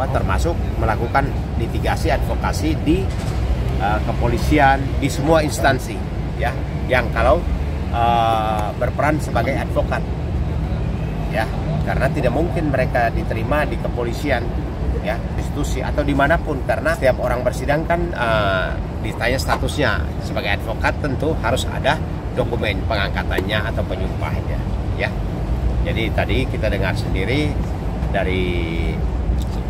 termasuk melakukan litigasi advokasi di kepolisian, di semua instansi ya, yang kalau berperan sebagai advokat ya, karena tidak mungkin mereka diterima di kepolisian ya, institusi atau dimanapun, karena setiap orang bersidang kan ditanya statusnya sebagai advokat, tentu harus ada dokumen pengangkatannya atau penyumpahannya ya. Jadi tadi kita dengar sendiri dari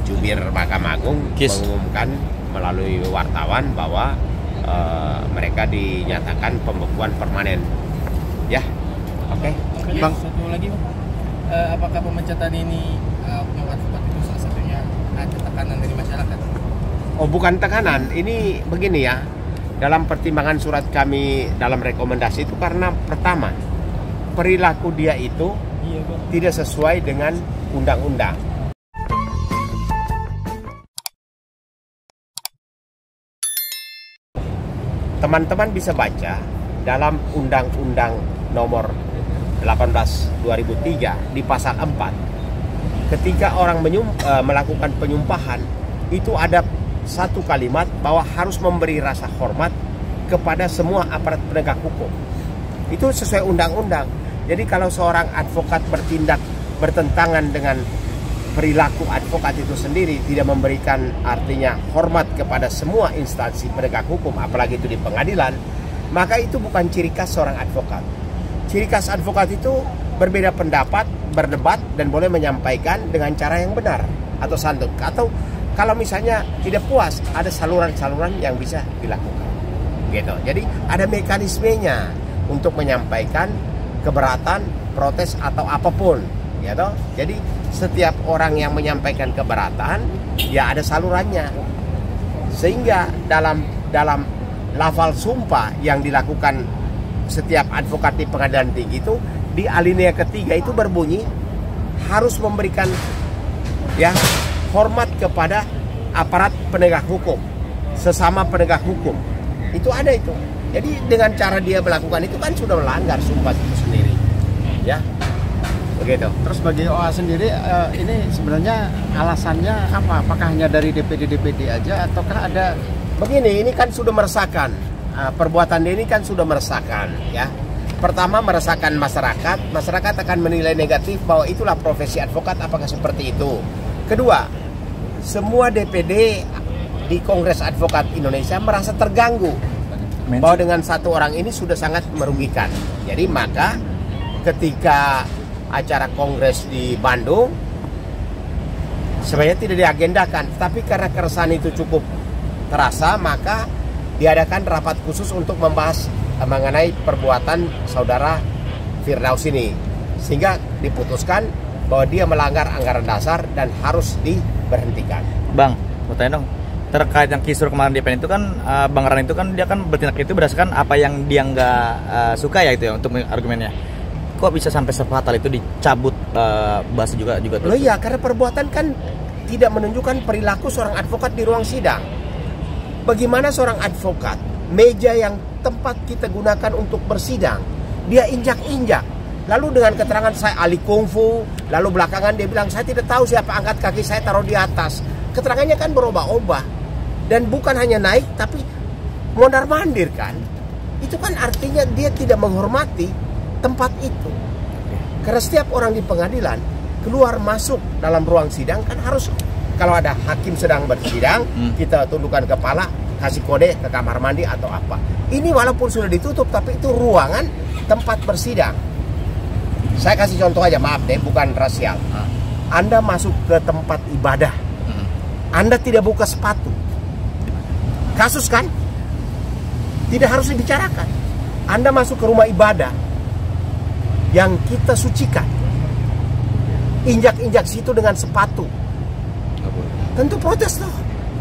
Jubir Mahkamah Agung mengumumkan melalui wartawan bahwa mereka dinyatakan pembekuan permanen ya. Oke. Bang, satu lagi Bang, apakah pemecatan ini oknum advokat itu salah satunya ada tekanan dari masyarakat? Oh, bukan tekanan, ini begini ya, dalam pertimbangan surat kami dalam rekomendasi itu karena pertama, perilaku dia itu tidak sesuai dengan undang-undang. Teman-teman bisa baca dalam Undang-Undang Nomor 18 2003 di pasal 4, ketika orang melakukan penyumpahan itu ada satu kalimat bahwa harus memberi rasa hormat kepada semua aparat penegak hukum. Itu sesuai undang-undang. Jadi kalau seorang advokat bertindak bertentangan dengan perilaku advokat itu sendiri, tidak memberikan artinya hormat kepada semua instansi penegak hukum, apalagi itu di pengadilan, maka itu bukan ciri khas seorang advokat. Ciri khas advokat itu berbeda pendapat, berdebat, dan boleh menyampaikan dengan cara yang benar atau santun. Atau kalau misalnya tidak puas, ada saluran-saluran yang bisa dilakukan. Gitu. Jadi ada mekanismenya untuk menyampaikan keberatan, protes atau apapun. Gitu. Jadi setiap orang yang menyampaikan keberatan, ya ada salurannya. Sehingga dalam lafal sumpah yang dilakukan setiap advokat di pengadilan tinggi itu, di alinea ketiga itu berbunyi harus memberikan ya hormat kepada aparat penegak hukum, sesama penegak hukum. Itu ada itu. Jadi dengan cara dia melakukan itu kan sudah melanggar sumpah itu sendiri. Ya. Begitu. Terus bagi OA sendiri ini sebenarnya alasannya apa? Apakah hanya dari DPD aja ataukah ada? Begini, ini kan sudah meresahkan. Perbuatan dia ini kan sudah meresahkan ya. Pertama, meresahkan masyarakat. Masyarakat akan menilai negatif bahwa itulah profesi advokat, apakah seperti itu. Kedua, semua DPD di Kongres Advokat Indonesia merasa terganggu bahwa dengan satu orang ini sudah sangat merugikan. Jadi maka ketika acara kongres di Bandung sebenarnya tidak diagendakan, tapi karena keresahan itu cukup terasa, maka diadakan rapat khusus untuk membahas mengenai perbuatan saudara Firdaus ini, sehingga diputuskan bahwa dia melanggar anggaran dasar dan harus diberhentikan. Bang, mau tanya dong, terkait yang kisruh kemarin di PN itu kan Bang Ran itu kan dia kan bertindak itu berdasarkan apa yang dia nggak suka ya, itu ya untuk argumennya. Kok bisa sampai sefatal itu dicabut bahasa juga tuh? Loh iya, karena perbuatan kan tidak menunjukkan perilaku seorang advokat di ruang sidang. Bagaimana seorang advokat, meja yang tempat kita gunakan untuk bersidang, dia injak-injak. Lalu dengan keterangan saya ahli kungfu, lalu belakangan dia bilang saya tidak tahu siapa angkat kaki saya taruh di atas. Keterangannya kan berubah-ubah. Dan bukan hanya naik, tapi mondar-mandir kan. Itu kan artinya dia tidak menghormati tempat itu. Karena setiap orang di pengadilan keluar masuk dalam ruang sidang kan harus, kalau ada hakim sedang bersidang, kita tundukkan kepala, kasih kode ke kamar mandi atau apa. Ini walaupun sudah ditutup, tapi itu ruangan tempat bersidang. Saya kasih contoh aja, maaf deh, bukan rasial. Anda masuk ke tempat ibadah, Anda tidak buka sepatu, kasus kan? Tidak harus dibicarakan. Anda masuk ke rumah ibadah yang kita sucikan, injak-injak situ dengan sepatu, tentu protes loh.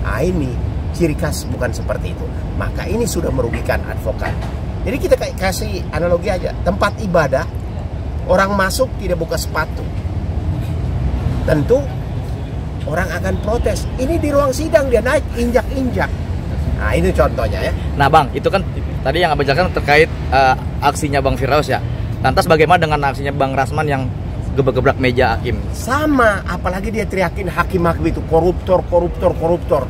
Nah ini ciri khas bukan seperti itu. Maka ini sudah merugikan advokat. Jadi kita kasih analogi aja, tempat ibadah, orang masuk tidak buka sepatu, tentu orang akan protes. Ini di ruang sidang dia naik injak-injak. Nah ini contohnya ya. Nah Bang, itu kan tadi yang Abang jelaskan terkait aksinya Bang Firdaus ya. Lantas bagaimana dengan aksinya Bang Rasman yang gebrak-gebrak meja hakim. Sama, apalagi dia teriakin hakim-hakim itu koruptor, koruptor, koruptor.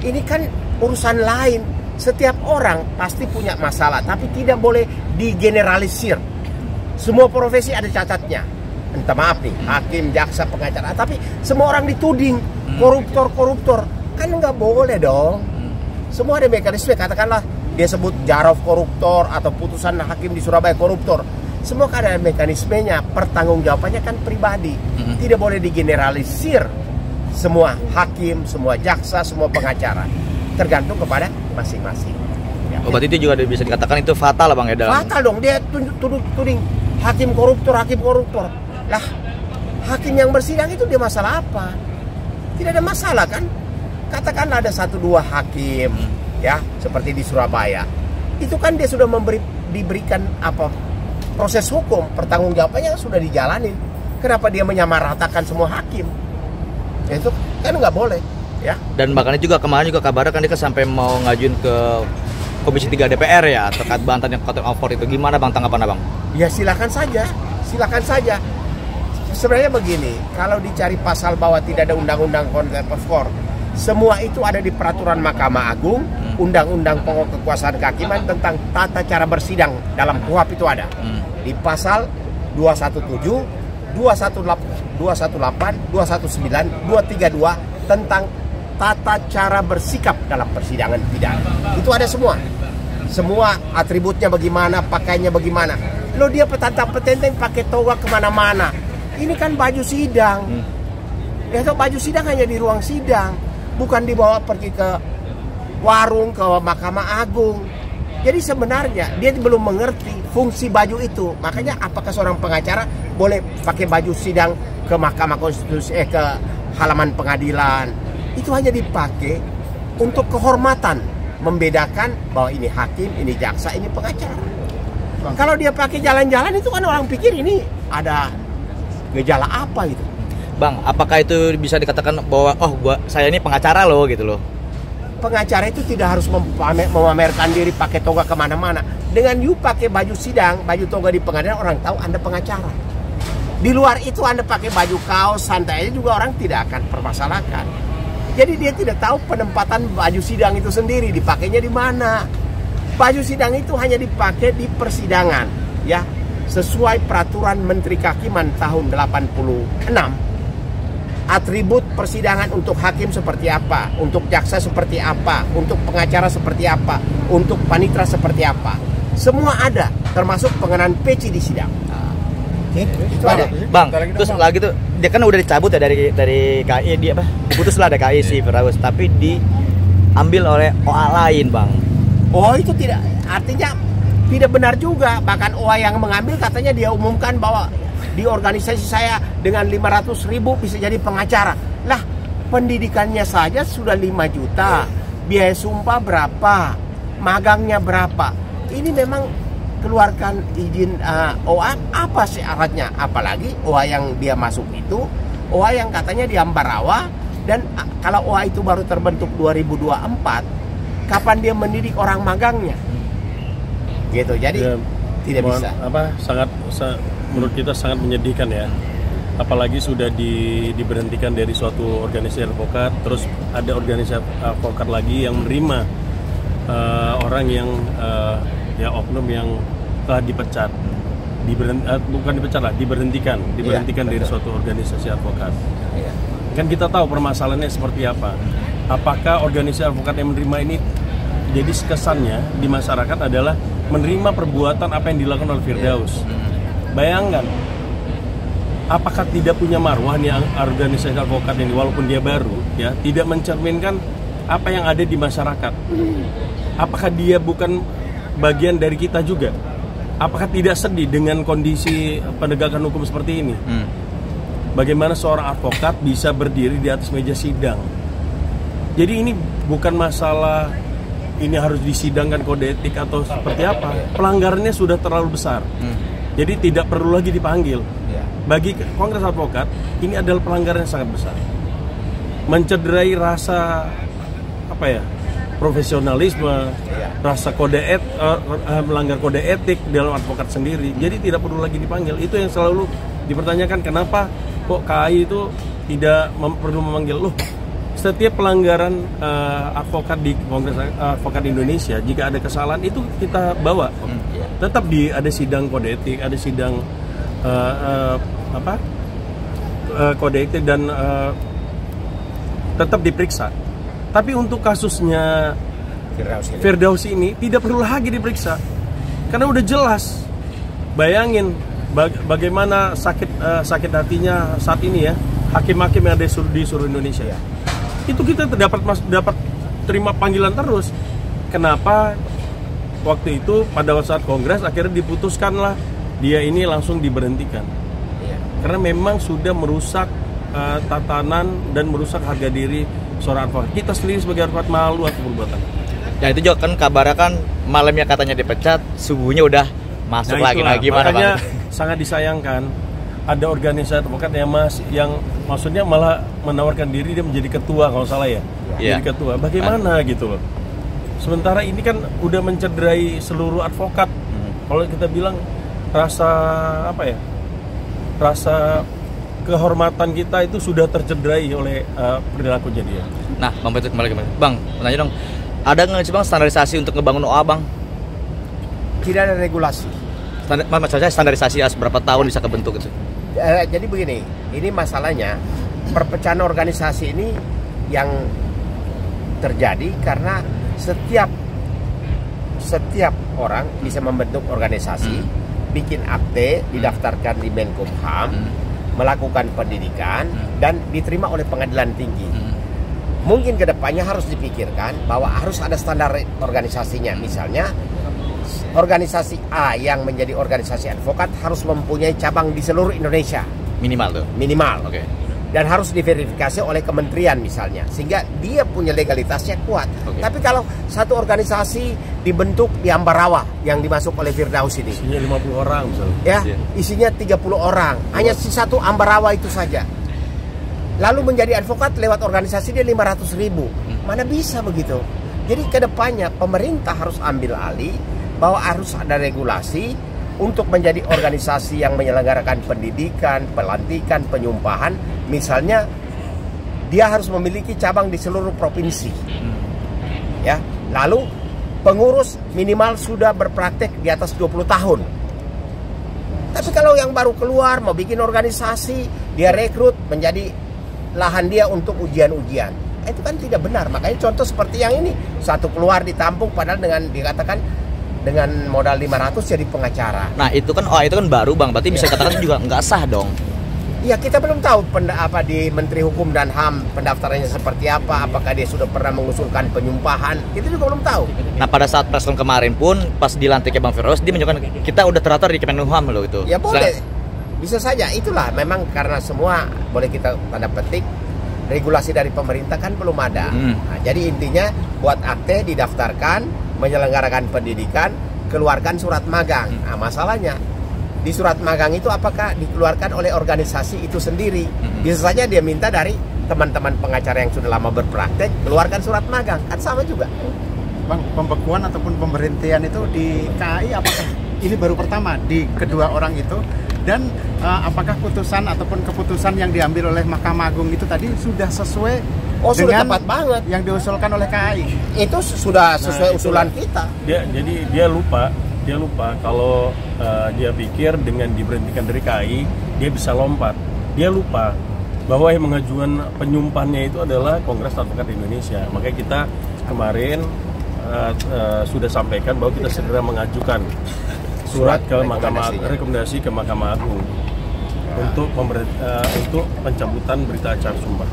Ini kan urusan lain. Setiap orang pasti punya masalah, tapi tidak boleh digeneralisir. Semua profesi ada catatnya. Entah maaf nih, hakim, jaksa, pengacara, tapi semua orang dituding koruptor, koruptor. Kan nggak boleh dong. Semua ada mekanisme, katakanlah dia sebut Jarov koruptor atau putusan hakim di Surabaya koruptor. Semua kan ada mekanismenya, pertanggungjawabannya kan pribadi. Tidak boleh digeneralisir semua hakim, semua jaksa, semua pengacara. Tergantung kepada masing-masing. Ya. Berarti itu juga bisa dikatakan itu fatal Bang ya dalam. Fatal dong, dia tuding hakim koruptor, hakim koruptor. Lah, hakim yang bersidang itu dia masalah apa? Tidak ada masalah kan? Katakanlah ada 1-2 hakim ya, seperti di Surabaya. Itu kan dia sudah diberikan apa? Proses hukum, pertanggungjawabannya sudah dijalanin. Kenapa dia menyamaratakan semua hakim? Ya, itu kan nggak boleh, ya. Dan bahkan juga kemarin juga kabarnya kan dia sampai mau ngajuin ke Komisi 3 DPR ya terkait Banten yang contempt of court itu. Gimana Bang tanggapan Abang? Ya silakan saja, silakan saja. Sebenarnya begini, kalau dicari pasal bahwa tidak ada undang-undang contempt of court, semua itu ada di peraturan Mahkamah Agung, undang-undang pokok kekuasaan kehakiman tentang tata cara bersidang dalam KUHP itu ada. Di pasal 217, 218, 219, 232 tentang tata cara bersikap dalam persidangan pidana. Itu ada semua. Semua atributnya bagaimana, pakainya bagaimana. Lo dia petantang-petenteng pakai toga kemana-mana. Ini kan baju sidang. Ya, baju sidang hanya di ruang sidang, bukan dibawa pergi ke warung, ke Mahkamah Agung. Jadi sebenarnya dia belum mengerti fungsi baju itu. Makanya apakah seorang pengacara boleh pakai baju sidang ke Mahkamah Konstitusi, ke halaman pengadilan? Itu hanya dipakai untuk kehormatan, membedakan bahwa ini hakim, ini jaksa, ini pengacara. Kalau dia pakai jalan-jalan itu kan orang pikir ini ada gejala apa gitu. Bang, apakah itu bisa dikatakan bahwa saya ini pengacara loh gitu loh? Pengacara itu tidak harus memamerkan diri pakai toga kemana-mana. Dengan you pakai baju sidang, baju toga di pengadilan, orang tahu Anda pengacara. Di luar itu Anda pakai baju kaos santai aja juga orang tidak akan permasalahkan. Jadi dia tidak tahu penempatan baju sidang itu sendiri dipakainya di mana. Baju sidang itu hanya dipakai di persidangan, ya, sesuai peraturan Menteri Kehakiman tahun 86. Atribut persidangan untuk hakim seperti apa, untuk jaksa seperti apa, untuk pengacara seperti apa, untuk panitera seperti apa. Semua ada, termasuk pengenaan peci di sidang. Itu ada. Bang, terus lagi tuh dia kan udah dicabut ya dari KI, dia diputus lah ada KI si Firdaus, tapi diambil oleh OA lain, Bang. Oh, itu tidak, artinya tidak benar juga. Bahkan OA yang mengambil katanya dia umumkan bahwa di organisasi saya dengan 500.000 bisa jadi pengacara. Lah, pendidikannya saja sudah 5 juta, biaya sumpah berapa, magangnya berapa. Ini memang keluarkan izin OA apa syaratnya? Apalagi OA yang dia masuk itu OA yang katanya di Ambarawa, dan kalau OA itu baru terbentuk 2024, kapan dia mendidik orang magangnya? Gitu. Jadi ya, tidak bisa. Menurut kita sangat menyedihkan ya. Apalagi sudah diberhentikan dari suatu organisasi advokat, terus ada organisasi advokat lagi yang menerima orang yang oknum yang telah dipecat, diberhentikan dari suatu organisasi advokat. Kan kita tahu permasalahannya seperti apa. Apakah organisasi advokat yang menerima ini, jadi kesannya di masyarakat adalah menerima perbuatan apa yang dilakukan oleh Firdaus. Bayangkan, apakah tidak punya marwah nih organisasi advokat ini, walaupun dia baru, ya, tidak mencerminkan apa yang ada di masyarakat. Apakah dia bukan bagian dari kita juga? Apakah tidak sedih dengan kondisi penegakan hukum seperti ini? Bagaimana seorang advokat bisa berdiri di atas meja sidang? Jadi ini bukan masalah ini harus disidangkan kode etik atau seperti apa. Pelanggarannya sudah terlalu besar. Jadi tidak perlu lagi dipanggil. Bagi Kongres Advokat, ini adalah pelanggaran yang sangat besar. Mencederai rasa profesionalisme, rasa melanggar kode etik dalam advokat sendiri. Jadi tidak perlu lagi dipanggil. Itu yang selalu dipertanyakan kenapa kok KAI itu tidak perlu memanggil loh. Setiap pelanggaran advokat di Kongres Advokat Indonesia, jika ada kesalahan itu kita bawa. Tetap ada sidang kode etik, ada sidang kode etik dan tetap diperiksa. Tapi untuk kasusnya Firdausi ini tidak perlu lagi diperiksa karena udah jelas. Bayangin bagaimana sakit hatinya saat ini ya hakim-hakim yang ada di seluruh Indonesia. Itu kita dapat terima panggilan terus. Kenapa waktu itu pada saat kongres akhirnya diputuskanlah dia ini langsung diberhentikan. Karena memang sudah merusak tatanan dan merusak harga diri seorang advokat. Kita sendiri sebagai advokat malu atas perbuatan. Ya itu juga kan kabarnya kan malamnya katanya dipecat, subuhnya udah masuk lagi. Nah, gimana makanya Bang? Sangat disayangkan ada organisasi advokat yang maksudnya malah menawarkan diri dia menjadi ketua kalau salah ya. Jadi ketua. Bagaimana gitu loh. Sementara ini kan udah mencederai seluruh advokat. Kalau kita bilang rasa kehormatan kita itu sudah tercederai oleh perilakunya dia. Nah, Bang Petrus kembali. Bang, tanya dong. Ada nggak sih Bang standarisasi untuk ngebangun OA Bang? Tidak ada regulasi. Maksudnya standarisasi berapa tahun bisa kebentuk gitu? Jadi begini, ini masalahnya perpecahan organisasi ini yang terjadi karena setiap orang bisa membentuk organisasi, bikin akte, didaftarkan di Menkumham, melakukan pendidikan dan diterima oleh pengadilan tinggi. Mungkin kedepannya harus dipikirkan bahwa harus ada standar organisasinya. Misalnya organisasi A yang menjadi organisasi advokat harus mempunyai cabang di seluruh Indonesia. Minimal tuh? Minimal. Oke. Dan harus diverifikasi oleh kementerian misalnya. Sehingga dia punya legalitasnya kuat. Tapi kalau satu organisasi dibentuk di Ambarawa yang dimasuk oleh Firdaus ini. Isinya 50 orang misalnya. Ya, isinya 30 orang. Hanya si satu Ambarawa itu saja. Lalu menjadi advokat lewat organisasi dia 500.000. Mana bisa begitu? Jadi kedepannya pemerintah harus ambil alih bahwa harus ada regulasi untuk menjadi organisasi yang menyelenggarakan pendidikan, pelantikan, penyumpahan. Misalnya dia harus memiliki cabang di seluruh provinsi. Ya, lalu pengurus minimal sudah berpraktek di atas 20 tahun. Tapi kalau yang baru keluar mau bikin organisasi, dia rekrut menjadi lahan dia untuk ujian-ujian. Itu kan tidak benar. Makanya contoh seperti yang ini, satu keluar ditampung padahal dengan dikatakan dengan modal 500 jadi pengacara. Nah itu kan OA itu kan baru Bang, berarti bisa katakan juga nggak sah dong. Ya kita belum tahu di Menteri Hukum dan HAM pendaftarannya seperti apa, apakah dia sudah pernah mengusulkan penyumpahan, kita juga belum tahu. Nah pada saat preskon kemarin pun pas dilantiknya Bang Firdaus dia menunjukkan kita udah teratur di Kemenkumham loh itu. Ya boleh. Bisa saja, itulah memang karena semua boleh kita tanda petik regulasi dari pemerintah kan belum ada. Nah, jadi intinya buat akte didaftarkan, menyelenggarakan pendidikan, keluarkan surat magang. Nah, masalahnya di surat magang itu apakah dikeluarkan oleh organisasi itu sendiri? Bisa saja dia minta dari teman-teman pengacara yang sudah lama berpraktek keluarkan surat magang, kan sama juga. Bang, pembekuan ataupun pemberhentian itu di KAI apakah ini baru pertama di kedua orang itu? Dan apakah putusan ataupun keputusan yang diambil oleh Mahkamah Agung itu tadi sudah sesuai sudah dengan tepat banget yang diusulkan oleh KAI? Itu sudah sesuai usulan kita. Jadi dia lupa kalau dia pikir dengan diberhentikan dari KAI dia bisa lompat. Dia lupa bahwa yang mengajukan penyumpahannya itu adalah Kongres Advokat Indonesia. Makanya kita kemarin sudah sampaikan bahwa kita segera mengajukan surat ke rekomendasi ke Mahkamah Agung untuk pencabutan berita acara sumpah.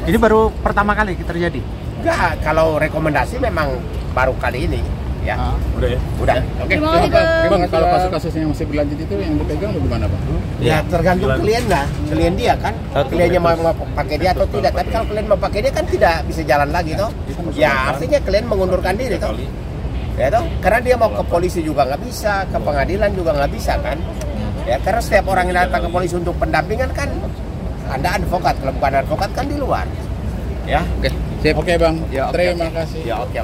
Ini baru pertama kali terjadi? Enggak, kalau rekomendasi memang baru kali ini ya. Udah ya? Udah. Oke. Bang, kalau kasus-kasusnya yang masih berlanjut itu yang dipegang bagaimana Bang? Ya tergantung klien dia kan. Kliennya mau pakai dia atau tidak. Tapi kalau klien mau pakai dia kan tidak bisa jalan lagi toh. Ya artinya klien mengundurkan diri toh. Ya toh, karena dia mau ke polisi juga nggak bisa, ke pengadilan juga nggak bisa kan. Ya karena setiap orang yang datang ke polisi untuk pendampingan kan Anda advokat, kalau bukan advokat kan di luar. Ya. Oke, Bang. Ya, Terima kasih. Ya, oke.